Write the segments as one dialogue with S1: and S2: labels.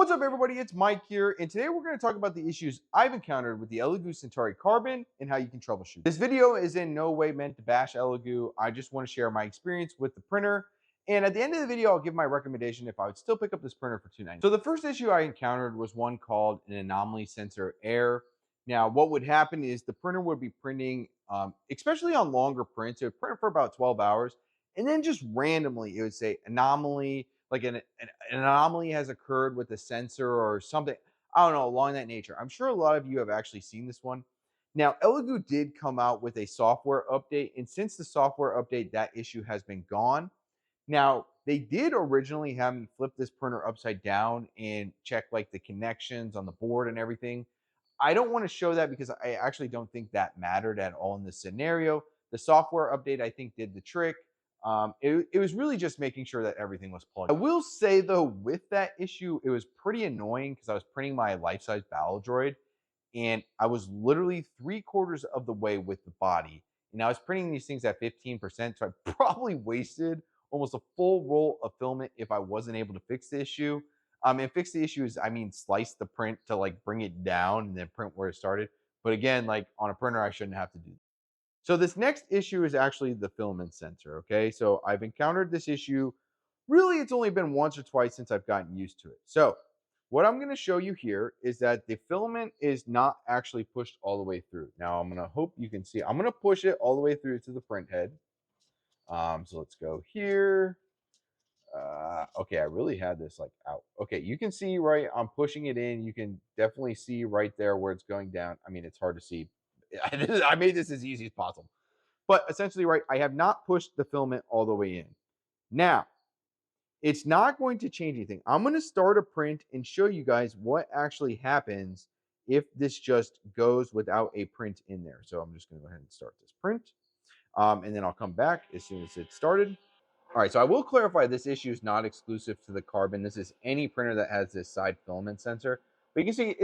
S1: What's up, everybody? It's Mike here, and today we're going to talk about the issues I've encountered with the Elegoo Centauri Carbon and how you can troubleshoot. This video is in no way meant to bash Elegoo. I just want to share my experience with the printer, and at the end of the video, I'll give my recommendation if I would still pick up this printer for $290. So the first issue I encountered was one called an anomaly sensor error. Now, what would happen is the printer would be printing, especially on longer prints, it would print for about 12 hours, and then just randomly it would say anomaly, like an anomaly has occurred with the sensor or something. I don't know, along that nature. I'm sure a lot of you have actually seen this one. Now, Elegoo did come out with a software update, and since the software update, that issue has been gone. Now, they did originally have me flip this printer upside down and check like the connections on the board and everything. I don't want to show that because I actually don't think that mattered at all in this scenario. The software update, I think, did the trick. It was really just making sure that everything was plugged. I will say, though, with that issue, it was pretty annoying because I was printing my life-size battle droid, and I was literally 3/4 of the way with the body. And I was printing these things at 15%, so I probably wasted almost a full roll of filament if I wasn't able to fix the issue. And fix the issue is, I mean, slice the print to like bring it down and then print where it started. But again, like on a printer, I shouldn't have to do that. So this next issue is actually the filament sensor, okay? So I've encountered this issue. Really, it's only been once or twice since I've gotten used to it. So what I'm gonna show you here is that the filament is not actually pushed all the way through. Now I'm gonna hope you can see, I'm gonna push it all the way through to the print head. So let's go here. Okay, I really had this like out. Okay, you can see, right, I'm pushing it in. You can definitely see right there where it's going down. I mean, it's hard to see. I made this as easy as possible. But essentially, right, I have not pushed the filament all the way in. Now, it's not going to change anything. I'm going to start a print and show you guys what actually happens if this just goes without a print in there. So I'm just going to go ahead and start this print. And then I'll come back as soon as it's started. All right, so I will clarify this issue is not exclusive to the Carbon. This is any printer that has this side filament sensor. But you can see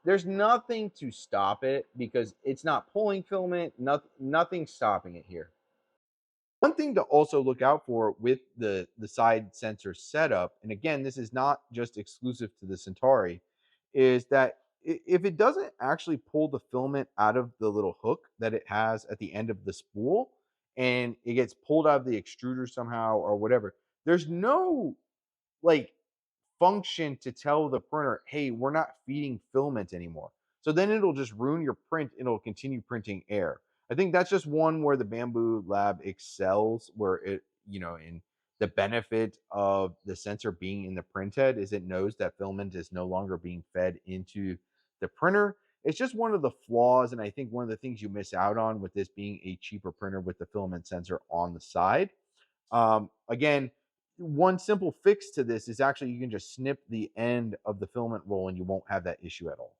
S1: there's nothing to stop it because it's not pulling filament, nothing stopping it here. One thing to also look out for with the side sensor setup, and again, this is not just exclusive to the Centauri, is that if it doesn't actually pull the filament out of the little hook that it has at the end of the spool, and it gets pulled out of the extruder somehow or whatever, there's no like function to tell the printer, hey, we're not feeding filament anymore. So then it'll just ruin your print and it'll continue printing air. I think that's just one where the Bamboo Lab excels, where it, in the benefit of the sensor being in the print head is it knows that filament is no longer being fed into the printer. It's just one of the flaws, and I think one of the things you miss out on with this being a cheaper printer with the filament sensor on the side. Again, one simple fix to this is actually you can just snip the end of the filament roll and you won't have that issue at all.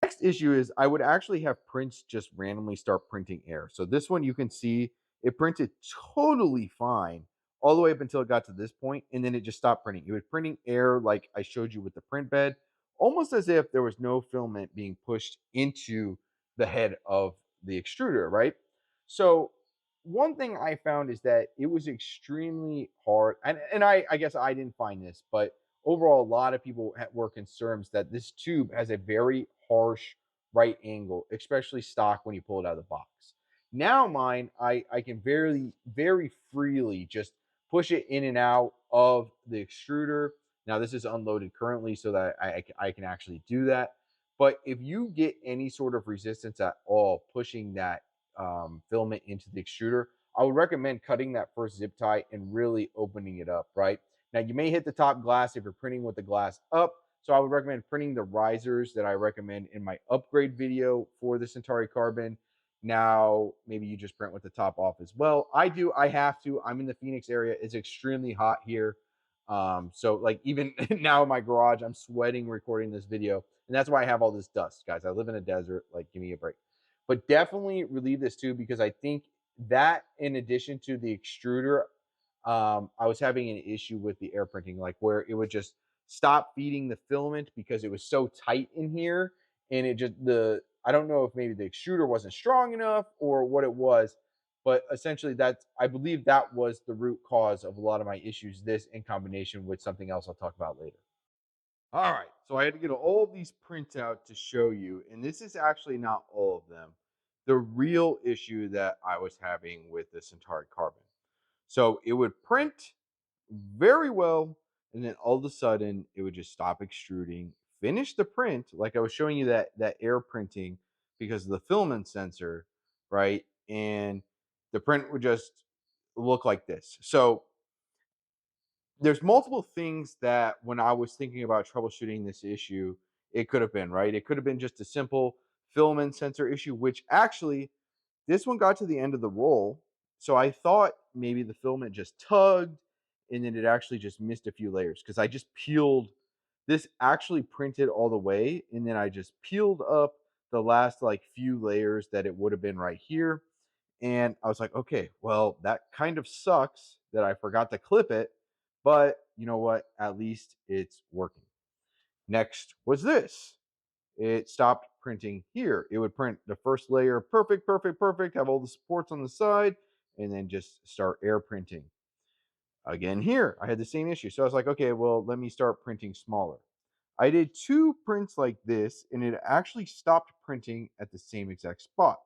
S1: Next issue is I would actually have prints just randomly start printing air. So this one you can see it printed totally fine all the way up until it got to this point, and then it just stopped printing. It was printing air like I showed you with the print bed, almost as if there was no filament being pushed into the head of the extruder, right? So one thing I found is that it was extremely hard, and I guess I didn't find this, but overall, a lot of people were concerned that this tube has a very harsh right angle, especially stock when you pull it out of the box. Now mine, I can very freely just push it in and out of the extruder. Now this is unloaded currently so that I can actually do that. But if you get any sort of resistance at all pushing that filament into the extruder, I would recommend cutting that first zip tie and really opening it up, right? Now, you may hit the top glass if you're printing with the glass up. So I would recommend printing the risers that I recommend in my upgrade video for the Centauri Carbon. Now, maybe you just print with the top off as well. I have to. I'm in the Phoenix area. It's extremely hot here. So like even now in my garage, I'm sweating recording this video. And that's why I have all this dust, guys. I live in a desert. Like, give me a break. But definitely relieve this too, because I think that in addition to the extruder, I was having an issue with the air printing, like where it would just stop feeding the filament because it was so tight in here. And it just, I don't know if maybe the extruder wasn't strong enough or what it was, but essentially I believe that was the root cause of a lot of my issues, this in combination with something else I'll talk about later. All right, so I had to get all of these printout to show you, and this is actually not all of them. The real issue that I was having with the Centauri Carbon. So it would print very well, and then all of a sudden it would just stop extruding, finish the print, like I was showing you that air printing because of the filament sensor, right? And the print would just look like this. So there's multiple things that when I was thinking about troubleshooting this issue, it could have been, right? It could have been just a simple filament sensor issue, which actually this one got to the end of the roll. So I thought maybe the filament just tugged and then it actually just missed a few layers because I just peeled this actually printed all the way. And then I just peeled up the last like few layers that it would have been right here. And I was like, okay, well, that kind of sucks that I forgot to clip it, but you know what? At least it's working. Next was this. It stopped printing here. It would print the first layer, perfect, perfect, perfect, have all the supports on the side, and then just start air printing. Again, here, I had the same issue. So I was like, okay, well, let me start printing smaller. I did 2 prints like this, and it actually stopped printing at the same exact spot.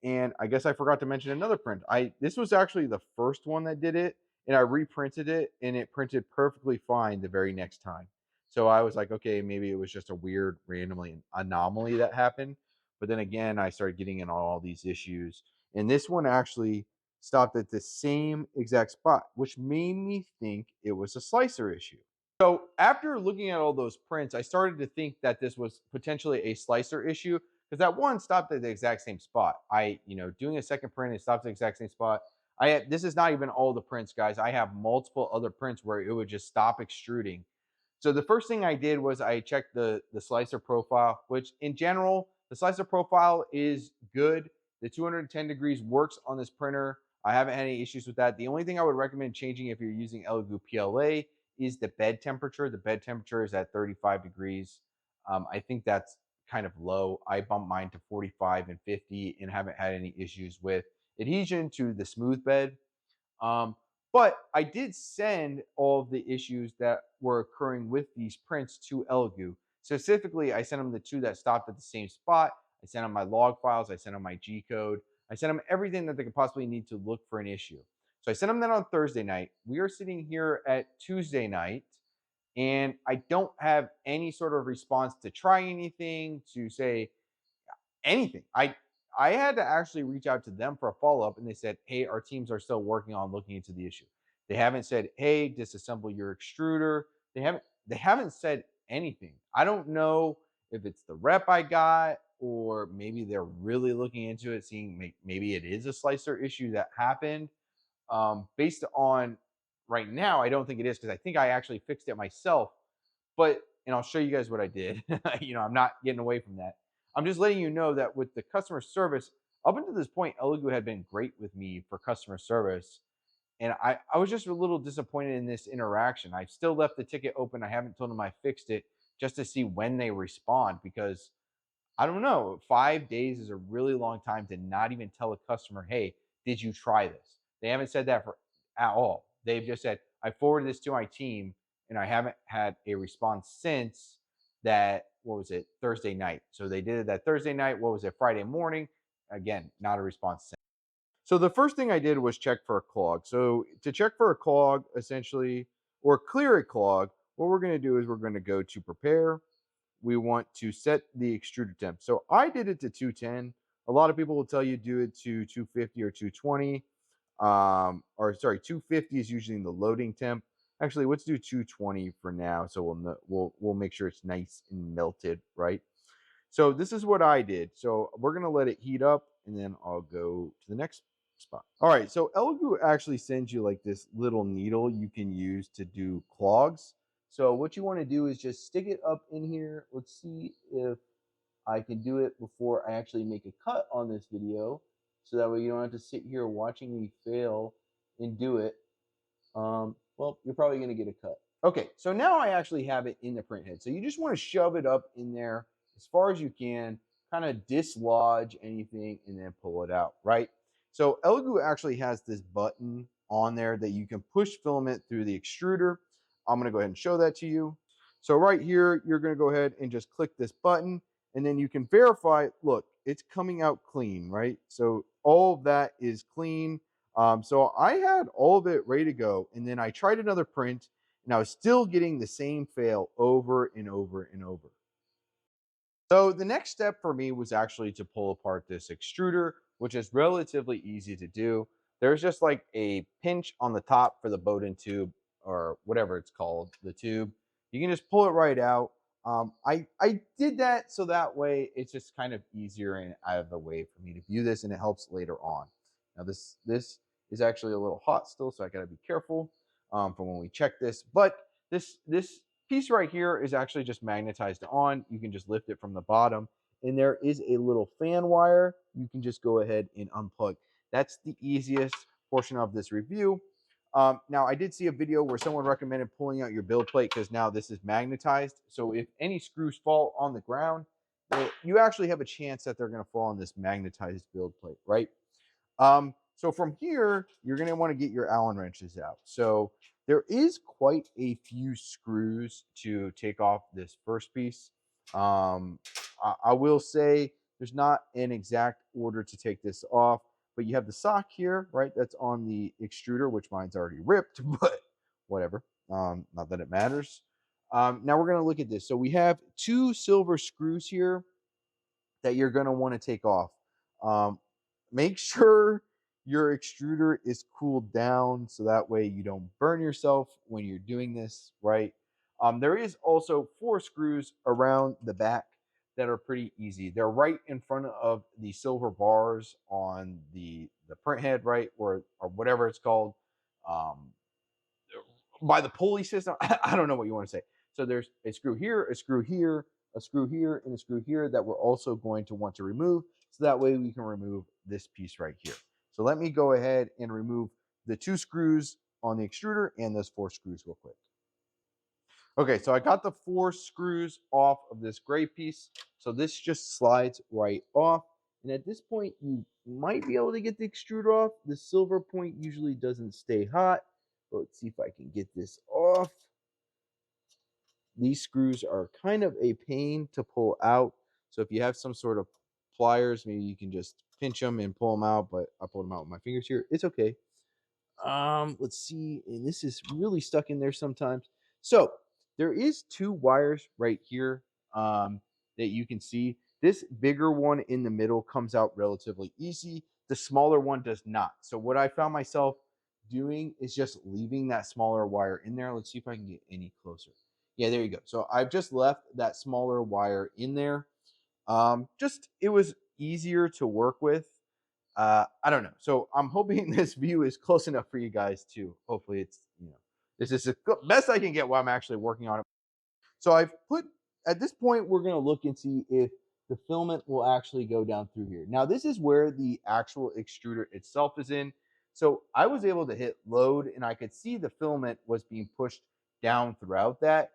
S1: And I guess I forgot to mention another print. This was actually the first one that did it, and I reprinted it, and it printed perfectly fine the very next time. So I was like, okay, maybe it was just a weird randomly anomaly that happened. But then again, I started getting in all these issues, and this one actually stopped at the same exact spot, which made me think it was a slicer issue. So after looking at all those prints, I started to think that this was potentially a slicer issue because that one stopped at the exact same spot. Doing a second print, it stopped at the exact same spot. This is not even all the prints, guys. I have multiple other prints where it would just stop extruding. So the first thing I did was I checked the slicer profile, which in general, the slicer profile is good. The 210 degrees works on this printer. I haven't had any issues with that. The only thing I would recommend changing if you're using Elegoo PLA is the bed temperature. The bed temperature is at 35 degrees. I think that's kind of low. I bumped mine to 45 and 50 and haven't had any issues with adhesion to the smooth bed. Um, but I did send all of the issues that were occurring with these prints to Elegoo. Specifically, I sent them the 2 that stopped at the same spot. I sent them my log files. I sent them my G code. I sent them everything that they could possibly need to look for an issue. So I sent them that on Thursday night. We are sitting here at Tuesday night, and I don't have any sort of response to try anything, to say anything. I had to actually reach out to them for a follow-up, and they said, hey, our teams are still working on looking into the issue. They haven't said, hey, disassemble your extruder. They haven't said anything. I don't know if it's the rep I got, or maybe they're really looking into it, seeing maybe it is a slicer issue that happened. Based on right now, I don't think it is, because I think I actually fixed it myself. And I'll show you guys what I did. I'm not getting away from that. I'm just letting you know that with the customer service, up until this point, Elegoo had been great with me for customer service. And I was just a little disappointed in this interaction. I've still left the ticket open. I haven't told them I fixed it, just to see when they respond, because I don't know, 5 days is a really long time to not even tell a customer, hey, did you try this? They haven't said that at all. They've just said, I forwarded this to my team, and I haven't had a response since that, what was it, Thursday night. So they did it that Thursday night. What was it, Friday morning? Again, not a response since. So the first thing I did was check for a clog. So to check for a clog, essentially, or clear a clog, what we're going to do is we're going to go to prepare. We want to set the extruder temp. So I did it to 210. A lot of people will tell you do it to 250 or 220. Or sorry, 250 is usually the loading temp. Actually, let's do 220 for now, so we'll make sure it's nice and melted, right? So this is what I did. So we're gonna let it heat up, and then I'll go to the next spot. All right, so Elegoo actually sends you like this little needle you can use to do clogs. So what you want to do is just stick it up in here. Let's see if I can do it before I actually make a cut on this video, so that way you don't have to sit here watching me fail and do it. Well, you're probably going to get a cut. Okay, so now I actually have it in the print head. So you just want to shove it up in there as far as you can, kind of dislodge anything, and then pull it out, right? So Elegoo actually has this button on there that you can push filament through the extruder. I'm going to go ahead and show that to you. So right here, you're going to go ahead and just click this button, and then you can verify, look, it's coming out clean, right? So all of that is clean. So I had all of it ready to go, and then I tried another print, and I was still getting the same fail over and over and over. So the next step for me was actually to pull apart this extruder, which is relatively easy to do. There's just like a pinch on the top for the Bowden tube or whatever it's called, the tube. You can just pull it right out. I did that so that way it's just kind of easier and out of the way for me to view this, and it helps later on. Now this is actually a little hot still, so I got to be careful for when we check this. But this piece right here is actually just magnetized on. You can just lift it from the bottom, and there is a little fan wire you can just go ahead and unplug. That's the easiest portion of this review. Now, I did see a video where someone recommended pulling out your build plate because now this is magnetized. So if any screws fall on the ground, well, you actually have a chance that they're going to fall on this magnetized build plate, right? So from here, you're going to want to get your Allen wrenches out. So there is quite a few screws to take off this first piece. I will say there's not an exact order to take this off, but you have the sock here, right? That's on the extruder, which mine's already ripped, but whatever. Not that it matters. Now we're going to look at this. So we have two silver screws here that you're going to want to take off. Make sure your extruder is cooled down so that way you don't burn yourself when you're doing this, right? There is also 4 screws around the back that are pretty easy. They're right in front of the silver bars on the print head, right? Or whatever it's called. Um, by the pulley system. I don't know what you want to say. So there's a screw here, a screw here, a screw here, and a screw here that we're also going to want to remove. So that way we can remove this piece right here. So let me go ahead and remove the 2 screws on the extruder and those 4 screws real quick. Okay, so I got the 4 screws off of this gray piece. So this just slides right off. And at this point, you might be able to get the extruder off. The silver point usually doesn't stay hot. But let's see if I can get this off. These screws are kind of a pain to pull out. So if you have some sort of pliers, maybe you can just pinch them and pull them out. But I pulled them out with my fingers here. It's okay. Let's see. And this is really stuck in there sometimes. So there is 2 wires right here that you can see. This bigger one in the middle comes out relatively easy. The smaller one does not. So what I found myself doing is just leaving that smaller wire in there. Let's see if I can get any closer. Yeah, there you go. So I've just left that smaller wire in there. Just it was easier to work with. I don't know. So I'm hoping this view is close enough for you guys too. Hopefully it's, this is the best I can get while I'm actually working on it. So I've put, at this point, we're going to look and see if the filament will actually go down through here. Now, this is where the actual extruder itself is in. So I was able to hit load and I could see the filament was being pushed down throughout that.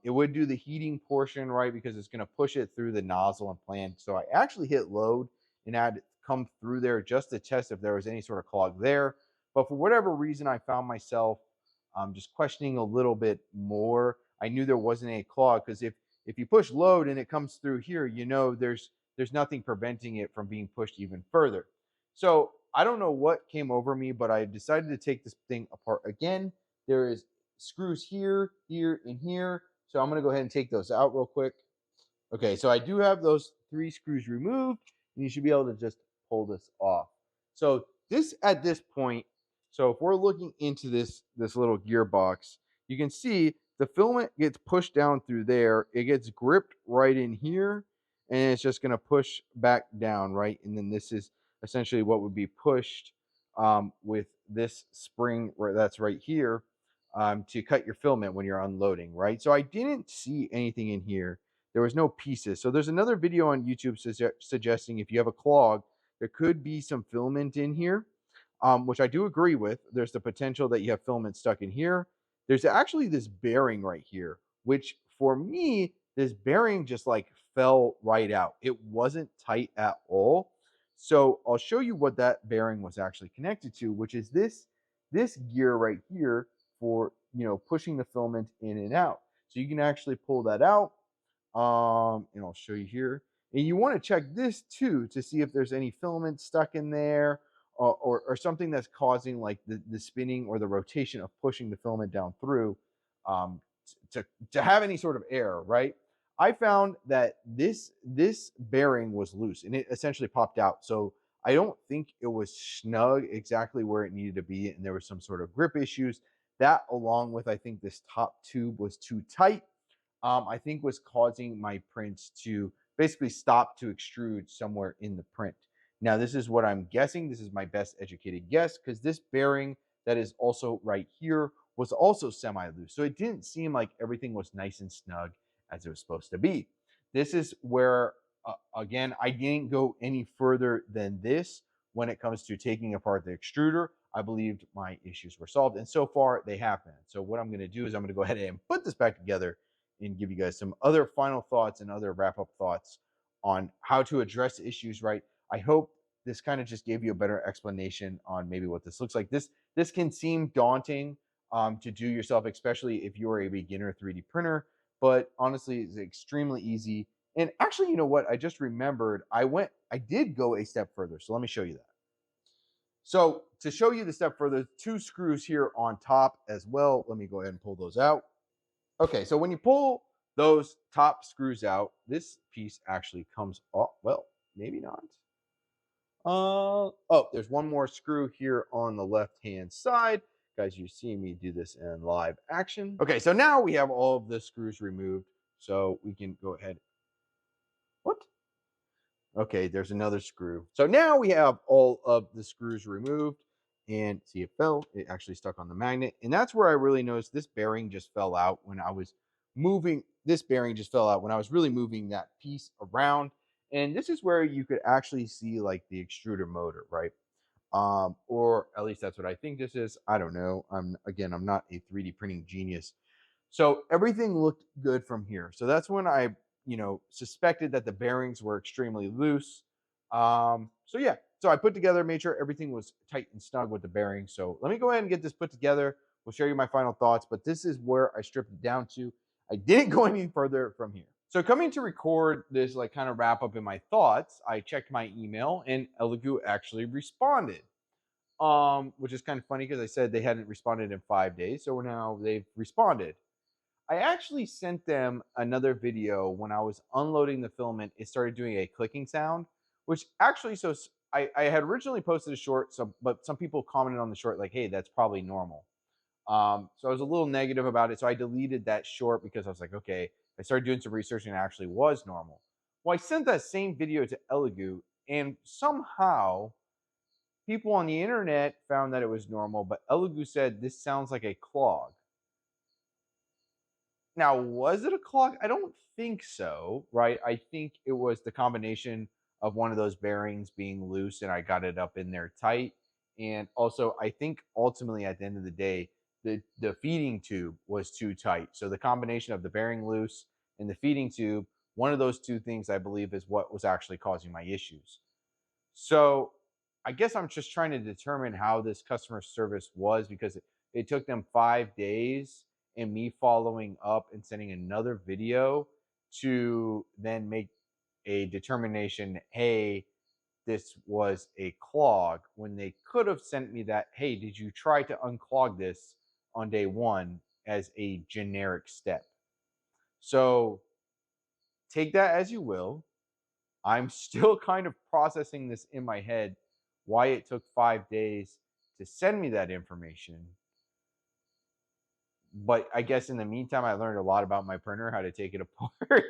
S1: It would do the heating portion, right? Because it's going to push it through the nozzle and plan. So I actually hit load and had it come through there just to test if there was any sort of clog there. But for whatever reason, I found myself just questioning a little bit more. I knew there wasn't a clog because if you push load and it comes through here, there's nothing preventing it from being pushed even further. So I don't know what came over me, but I decided to take this thing apart again. There is screws here, here, and here. So I'm going to go ahead and take those out real quick. Okay, so I do have those 3 screws removed, and you should be able to just pull this off. So this at this point, so if we're looking into this little gearbox, you can see the filament gets pushed down through there. It gets gripped right in here, and it's just going to push back down, right? And then this is essentially what would be pushed with this spring that's right here to cut your filament when you're unloading, right? So I didn't see anything in here. There was no pieces. So there's another video on YouTube suggesting if you have a clog, there could be some filament in here, which I do agree with. There's the potential that you have filament stuck in here. There's actually this bearing right here, which for me, this bearing just like fell right out. It wasn't tight at all. So I'll show you what that bearing was actually connected to, which is this gear right here for pushing the filament in and out. So you can actually pull that out. And I'll show you here. And you want to check this too to see if there's any filament stuck in there, or something that's causing like the spinning or the rotation of pushing the filament down through, um, to have any sort of error, right? I found that this bearing was loose and it essentially popped out. So I don't think it was snug exactly where it needed to be, and there was some sort of grip issues. That, along with I think this top tube was too tight, I think was causing my prints to basically stop to extrude somewhere in the print. Now, this is what I'm guessing. This is my best educated guess because this bearing that is also right here was also semi-loose. So it didn't seem like everything was nice and snug as it was supposed to be. This is where, again, I didn't go any further than this when it comes to taking apart the extruder. I believed my issues were solved, and so far they have been. So what I'm going to do is I'm going to go ahead and put this back together and give you guys some other final thoughts and other wrap-up thoughts on how to address issues, right? I hope this kind of just gave you a better explanation on maybe what this looks like. This can seem daunting to do yourself, especially if you're a beginner 3D printer, but honestly, it's extremely easy. And actually, you know what? I just remembered I did go a step further. So let me show you that. So to show you the step further, 2 screws here on top as well. Let me go ahead and pull those out. Okay, so when you pull those top screws out, this piece actually comes off. Well, maybe not. Oh, there's one more screw here on the left-hand side. Guys, you see me do this in live action. Okay, so now we have all of the screws removed. So we can go ahead. What? Okay, there's another screw. So now we have all of the screws removed, and see, it fell. It actually stuck on the magnet. And that's where I really noticed this bearing just fell out when I was moving. This bearing just fell out when I was really moving that piece around. And this is where you could actually see like the extruder motor, right? Or at least that's what I think this is. I don't know. I'm not a 3D printing genius. So everything looked good from here. So that's when I, suspected that the bearings were extremely loose. So yeah, so I put together, made sure everything was tight and snug with the bearings. So let me go ahead and get this put together. We'll show you my final thoughts, but this is where I stripped it down to. I didn't go any further from here. So coming to record this, like kind of wrap up in my thoughts, I checked my email and Elegoo actually responded. Which is kind of funny because I said they hadn't responded in 5 days. So now they've responded. I actually sent them another video when I was unloading the filament. It started doing a clicking sound, which actually, so I had originally posted a short, but some people commented on the short like, hey, that's probably normal. So I was a little negative about it. So I deleted that short because I was like, okay, I started doing some research and it actually was normal. Well, I sent that same video to Elegoo, and somehow people on the internet found that it was normal, but Elegoo said this sounds like a clog. Now, was it a clog? I don't think so, right? I think it was the combination of one of those bearings being loose and I got it up in there tight. And also, I think ultimately at the end of the day, the feeding tube was too tight. So the combination of the bearing loose and the feeding tube, one of those two things I believe is what was actually causing my issues. So I guess I'm just trying to determine how this customer service was, because it took them 5 days and me following up and sending another video to then make a determination, hey, this was a clog, when they could have sent me that, hey, did you try to unclog this on day one, as a generic step. So take that as you will. I'm still kind of processing this in my head, why it took 5 days to send me that information. But I guess in the meantime, I learned a lot about my printer, how to take it apart.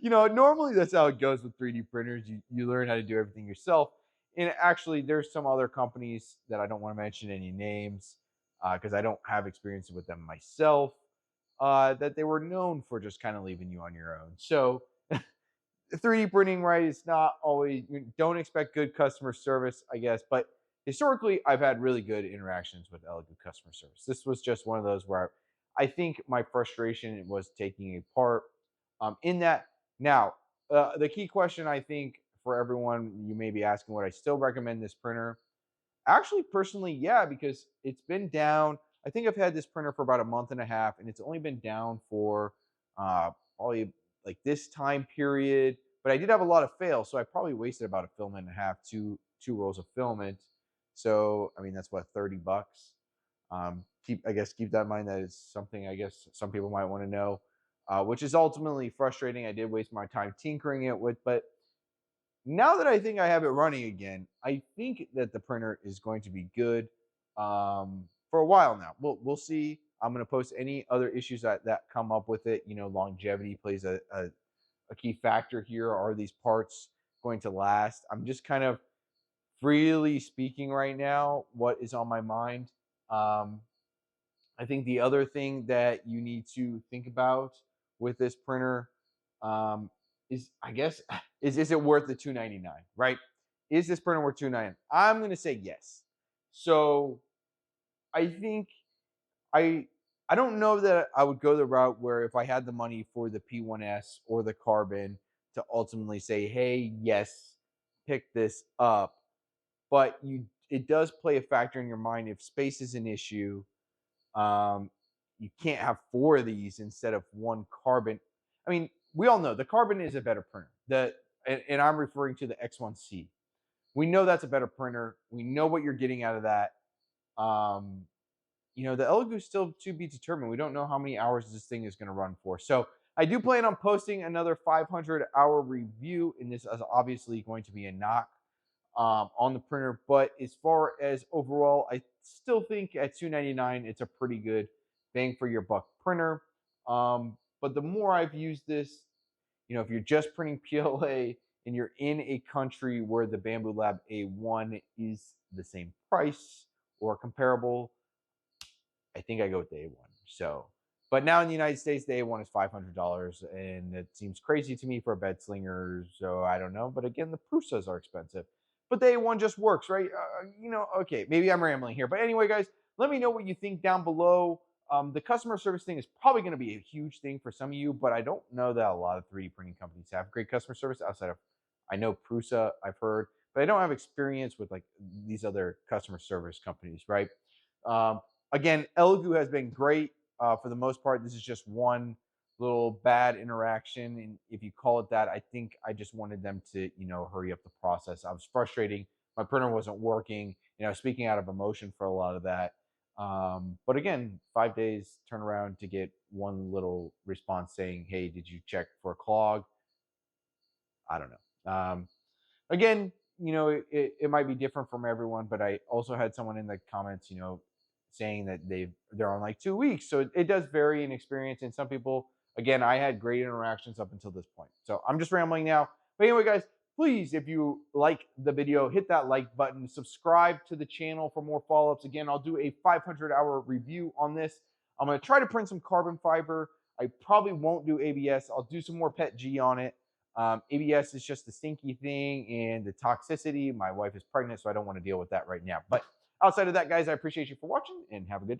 S1: Normally that's how it goes with 3D printers. You learn how to do everything yourself. And actually, there's some other companies that I don't want to mention any names because I don't have experience with them myself, that they were known for just kind of leaving you on your own. So 3D printing, right? It's not always, you don't expect good customer service, I guess. But historically, I've had really good interactions with Elegoo customer service. This was just one of those where I think my frustration was taking a part in that. Now, the key question I think for everyone, you may be asking, would I still recommend this printer? Actually, personally, yeah, because it's been down. I think I've had this printer for about a month and a half, and it's only been down for probably like this time period. But I did have a lot of fails, so I probably wasted about a filament and a half, two rolls of filament. So I mean that's what, $30. Keep that in mind. That is something I guess some people might want to know, which is ultimately frustrating. I did waste my time tinkering it with, but now that I think I have it running again, I think that the printer is going to be good for a while now. We'll see. I'm going to post any other issues that come up with it. You know, longevity plays a key factor here. Are these parts going to last? I'm just kind of freely speaking right now what is on my mind. I think the other thing that you need to think about with this printer is, I guess, is it worth the $299, right? Is this printer worth $299? I'm going to say yes. So I think I I don't know that I would go the route where if I had the money for the P1S or the Carbon to ultimately say, hey, yes, pick this up. But it does play a factor in your mind if space is an issue. Um, you can't have four of these instead of one Carbon. I mean, we all know the Carbon is a better printer. And I'm referring to the X1C. We know that's a better printer. We know what you're getting out of that. Um, the Elegoo is still to be determined. We don't know how many hours this thing is going to run for. So I do plan on posting another 500-hour review, and this is obviously going to be a knock on the printer. But as far as overall, I still think at $299, it's a pretty good bang for your buck printer. But the more I've used this, if you're just printing PLA and you're in a country where the Bamboo Lab A1 is the same price or comparable, I think I go with the A1. So, but now in the United States, the A1 is $500, and it seems crazy to me for a bed slinger. So I don't know. But again, the Prusas are expensive. But the A1 just works, right? Okay, maybe I'm rambling here. But anyway, guys, let me know what you think down below. The customer service thing is probably going to be a huge thing for some of you, but I don't know that a lot of 3D printing companies have great customer service outside of, I know Prusa, I've heard, but I don't have experience with like these other customer service companies, right? Again, Elegoo has been great for the most part. This is just one little bad interaction, and if you call it that, I think I just wanted them to, hurry up the process. I was frustrating. My printer wasn't working. Speaking out of emotion for a lot of that. But again, 5 days turnaround to get one little response saying, "Hey, did you check for a clog?" I don't know. Again, it might be different from everyone, but I also had someone in the comments, saying that they're on like 2 weeks. So it does vary in experience. And some people, again, I had great interactions up until this point. So I'm just rambling now. But anyway, guys, please, if you like the video, hit that like button, subscribe to the channel for more follow-ups. Again, I'll do a 500-hour review on this. I'm going to try to print some carbon fiber. I probably won't do ABS. I'll do some more PETG on it. ABS is just the stinky thing and the toxicity. My wife is pregnant, so I don't want to deal with that right now. But outside of that, guys, I appreciate you for watching and have a good day.